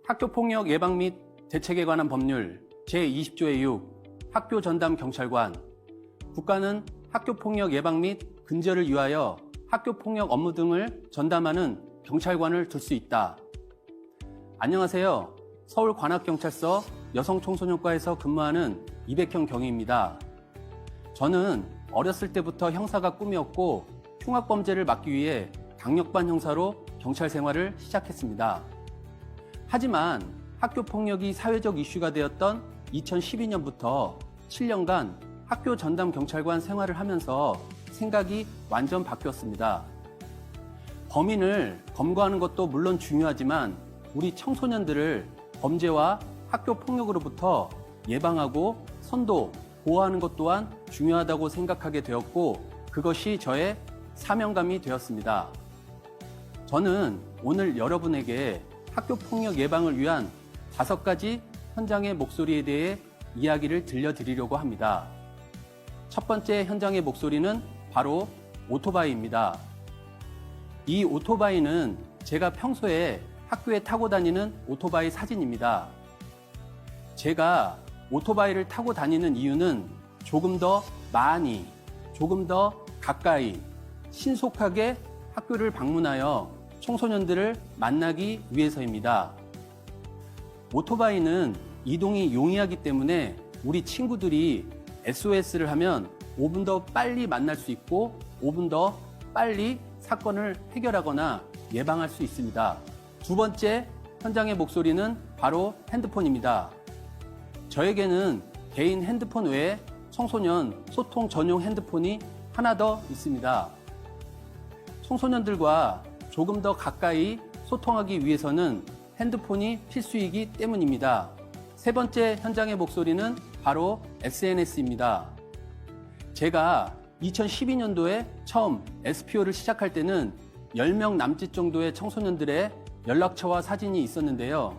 학교폭력 예방 및 대책에 관한 법률 제20조의 6 학교 전담 경찰관. 국가는 학교폭력 예방 및 근절을 위하여 학교폭력 업무 등을 전담하는 경찰관을 둘 수 있다. 안녕하세요. 서울관악경찰서 여성청소년과에서 근무하는 이백형 경위입니다. 저는 어렸을 때부터 형사가 꿈이었고 흉악범죄를 막기 위해 강력반 형사로 경찰 생활을 시작했습니다. 하지만 학교폭력이 사회적 이슈가 되었던 2012년부터 7년간 학교 전담 경찰관 생활을 하면서 생각이 완전 바뀌었습니다. 범인을 검거하는 것도 물론 중요하지만 우리 청소년들을 범죄와 학교폭력으로부터 예방하고 선도, 보호하는 것 또한 중요하다고 생각하게 되었고 그것이 저의 사명감이 되었습니다. 저는 오늘 여러분에게 학교폭력 예방을 위한 5가지 현장의 목소리에 대해 이야기를 들려드리려고 합니다. 첫 번째 현장의 목소리는 바로 오토바이입니다. 이 오토바이는 제가 평소에 학교에 타고 다니는 오토바이 사진입니다. 제가 오토바이를 타고 다니는 이유는 조금 더 많이, 조금 더 가까이, 신속하게 학교를 방문하여 청소년들을 만나기 위해서입니다. 오토바이는 이동이 용이하기 때문에 우리 친구들이 SOS를 하면 5분 더 빨리 만날 수 있고 5분 더 빨리 사건을 해결하거나 예방할 수 있습니다. 두 번째 현장의 목소리는 바로 핸드폰입니다. 저에게는 개인 핸드폰 외에 청소년 소통 전용 핸드폰이 하나 더 있습니다. 청소년들과 조금 더 가까이 소통하기 위해서는 핸드폰이 필수이기 때문입니다. 세 번째 현장의 목소리는 바로 SNS입니다. 제가 2012년도에 처음 SPO를 시작할 때는 10명 남짓 정도의 청소년들의 연락처와 사진이 있었는데요.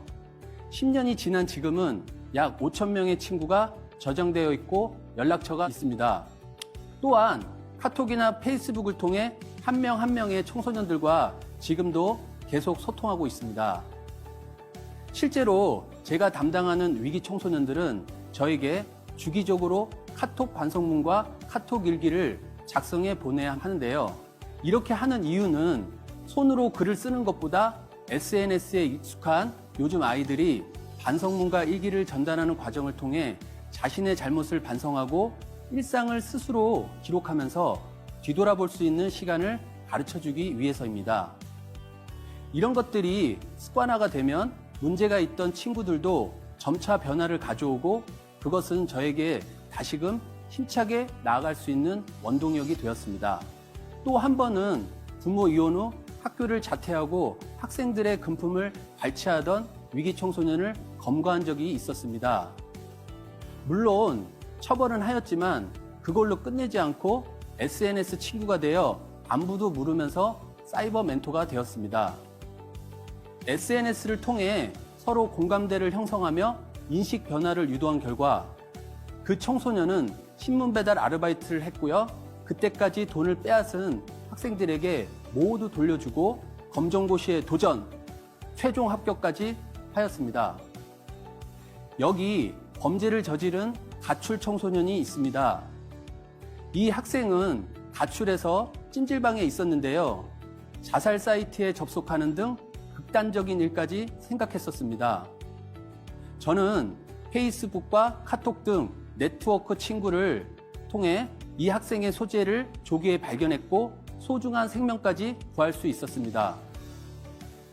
10년이 지난 지금은 약 5,000명의 친구가 저장되어 있고 연락처가 있습니다. 또한 카톡이나 페이스북을 통해 한 명 한 명의 청소년들과 지금도 계속 소통하고 있습니다. 실제로 제가 담당하는 위기 청소년들은 저에게 주기적으로 카톡 반성문과 카톡 일기를 작성해 보내야 하는데요. 이렇게 하는 이유는 손으로 글을 쓰는 것보다 SNS에 익숙한 요즘 아이들이 반성문과 일기를 전달하는 과정을 통해 자신의 잘못을 반성하고 일상을 스스로 기록하면서 뒤돌아볼 수 있는 시간을 가르쳐주기 위해서입니다. 이런 것들이 습관화가 되면 문제가 있던 친구들도 점차 변화를 가져오고 그것은 저에게 다시금 힘차게 나아갈 수 있는 원동력이 되었습니다. 또 한 번은 부모 이혼 후 학교를 자퇴하고 학생들의 금품을 발췌하던 위기 청소년을 검거한 적이 있었습니다. 물론 처벌은 하였지만 그걸로 끝내지 않고 SNS 친구가 되어 안부도 물으면서 사이버 멘토가 되었습니다. SNS를 통해 서로 공감대를 형성하며 인식 변화를 유도한 결과 그 청소년은 신문 배달 아르바이트를 했고요. 그때까지 돈을 빼앗은 학생들에게 모두 돌려주고 검정고시에 도전, 최종 합격까지 하였습니다. 여기 범죄를 저지른 가출 청소년이 있습니다. 이 학생은 가출해서 찜질방에 있었는데요. 자살 사이트에 접속하는 등 극단적인 일까지 생각했었습니다. 저는 페이스북과 카톡 등 네트워크 친구를 통해 이 학생의 소재를 조기에 발견했고 소중한 생명까지 구할 수 있었습니다.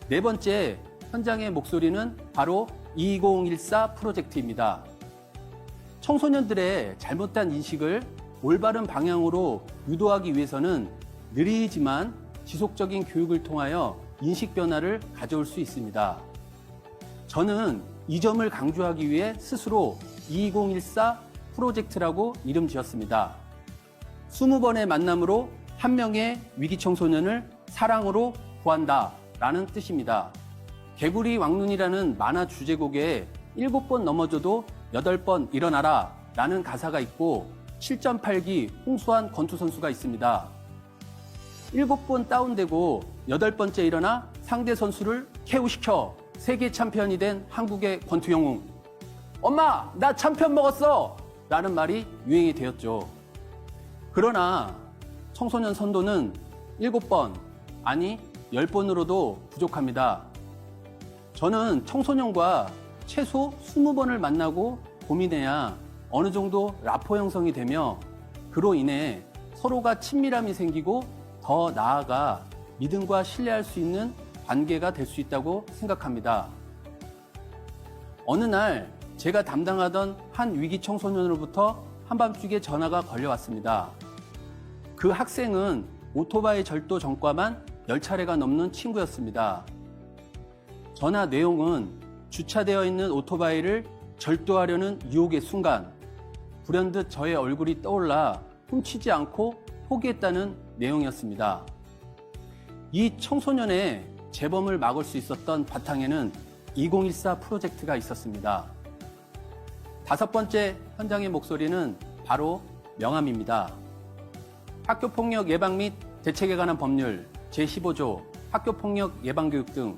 네 번째 현장의 목소리는 바로 2014 프로젝트입니다. 청소년들의 잘못된 인식을 올바른 방향으로 유도하기 위해서는 느리지만 지속적인 교육을 통하여 인식 변화를 가져올 수 있습니다. 저는 이 점을 강조하기 위해 스스로 2014 프로젝트라고 이름 지었습니다. 20번의 만남으로 한 명의 위기 청소년을 사랑으로 구한다 라는 뜻입니다. 개구리 왕눈이라는 만화 주제곡에 7번 넘어져도 8번 일어나라 라는 가사가 있고 7.8기 홍수환 권투 선수가 있습니다. 7번 다운되고 8번째 일어나 상대 선수를 KO시켜 세계 챔피언이 된 한국의 권투영웅. 엄마, 나 챔피언 먹었어! 라는 말이 유행이 되었죠. 그러나 청소년 선도는 7번, 아니 10번으로도 부족합니다. 저는 청소년과 최소 20번을 만나고 고민해야 어느 정도 라포 형성이 되며 그로 인해 서로가 친밀함이 생기고 더 나아가 믿음과 신뢰할 수 있는 관계가 될 수 있다고 생각합니다. 어느 날 제가 담당하던 한 위기 청소년으로부터 한밤중에 전화가 걸려왔습니다. 그 학생은 오토바이 절도 전과만 10차례가 넘는 친구였습니다. 전화 내용은 주차되어 있는 오토바이를 절도하려는 유혹의 순간 불현듯 저의 얼굴이 떠올라 훔치지 않고 포기했다는 내용이었습니다. 이 청소년의 재범을 막을 수 있었던 바탕에는 2014 프로젝트가 있었습니다. 5번째 현장의 목소리는 바로 명함입니다. 학교폭력 예방 및 대책에 관한 법률 제15조 학교폭력 예방교육 등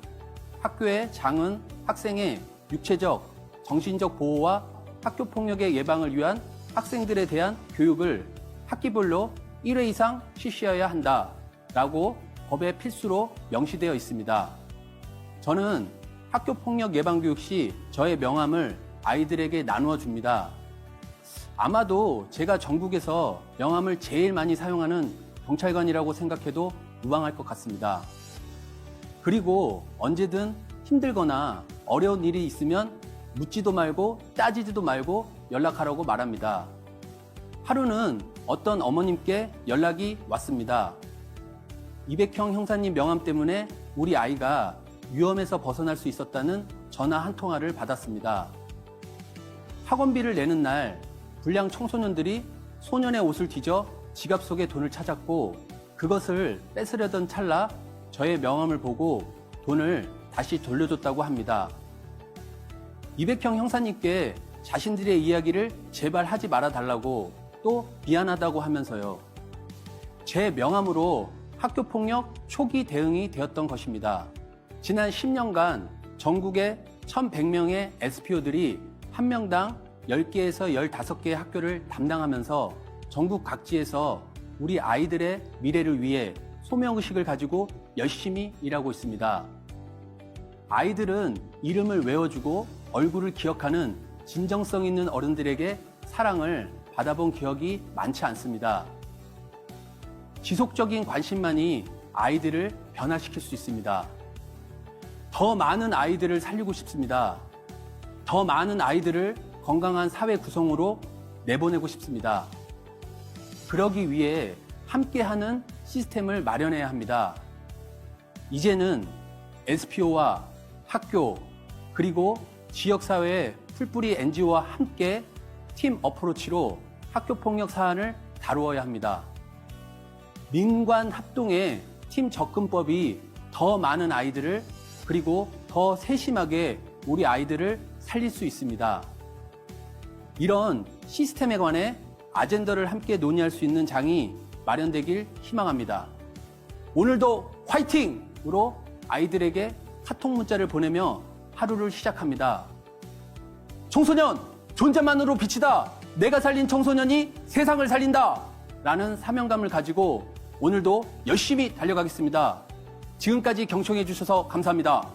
학교의 장은 학생의 육체적, 정신적 보호와 학교폭력의 예방을 위한 학생들에 대한 교육을 학기별로 1회 이상 실시해야 한다라고 법에 필수로 명시되어 있습니다. 저는 학교폭력 예방교육 시 저의 명함을 아이들에게 나누어 줍니다. 아마도 제가 전국에서 명함을 제일 많이 사용하는 경찰관이라고 생각해도 무방할 것 같습니다. 그리고 언제든 힘들거나 어려운 일이 있으면 묻지도 말고 따지지도 말고 연락하라고 말합니다. 하루는 어떤 어머님께 연락이 왔습니다. 200형 형사님 명함 때문에 우리 아이가 위험에서 벗어날 수 있었다는 전화 한 통화를 받았습니다. 학원비를 내는 날 불량 청소년들이 소년의 옷을 뒤져 지갑 속에 돈을 찾았고 그것을 뺏으려던 찰나 저의 명함을 보고 돈을 다시 돌려줬다고 합니다. 200형 형사님께 자신들의 이야기를 제발 하지 말아달라고 또 미안하다고 하면서요. 제 명함으로 학교폭력 초기 대응이 되었던 것입니다. 지난 10년간 전국의 1,100명의 SPO들이 한 명당 10개에서 15개의 학교를 담당하면서 전국 각지에서 우리 아이들의 미래를 위해 소명의식을 가지고 열심히 일하고 있습니다. 아이들은 이름을 외워주고 얼굴을 기억하는 진정성 있는 어른들에게 사랑을 받아본 기억이 많지 않습니다. 지속적인 관심만이 아이들을 변화시킬 수 있습니다. 더 많은 아이들을 살리고 싶습니다. 더 많은 아이들을 건강한 사회 구성으로 내보내고 싶습니다. 그러기 위해 함께하는 시스템을 마련해야 합니다. 이제는 SPO와 학교 그리고 지역사회의 풀뿌리 NGO와 함께 팀 어프로치로 학교폭력 사안을 다루어야 합니다. 민관 합동의 팀 접근법이 더 많은 아이들을 그리고 더 세심하게 우리 아이들을 살릴 수 있습니다. 이런 시스템에 관해 아젠더를 함께 논의할 수 있는 장이 마련되길 희망합니다. 오늘도 화이팅으로 아이들에게 카톡 문자를 보내며 하루를 시작합니다. 청소년, 존재만으로 빛이다. 내가 살린 청소년이 세상을 살린다. 라는 사명감을 가지고 오늘도 열심히 달려가겠습니다. 지금까지 경청해 주셔서 감사합니다.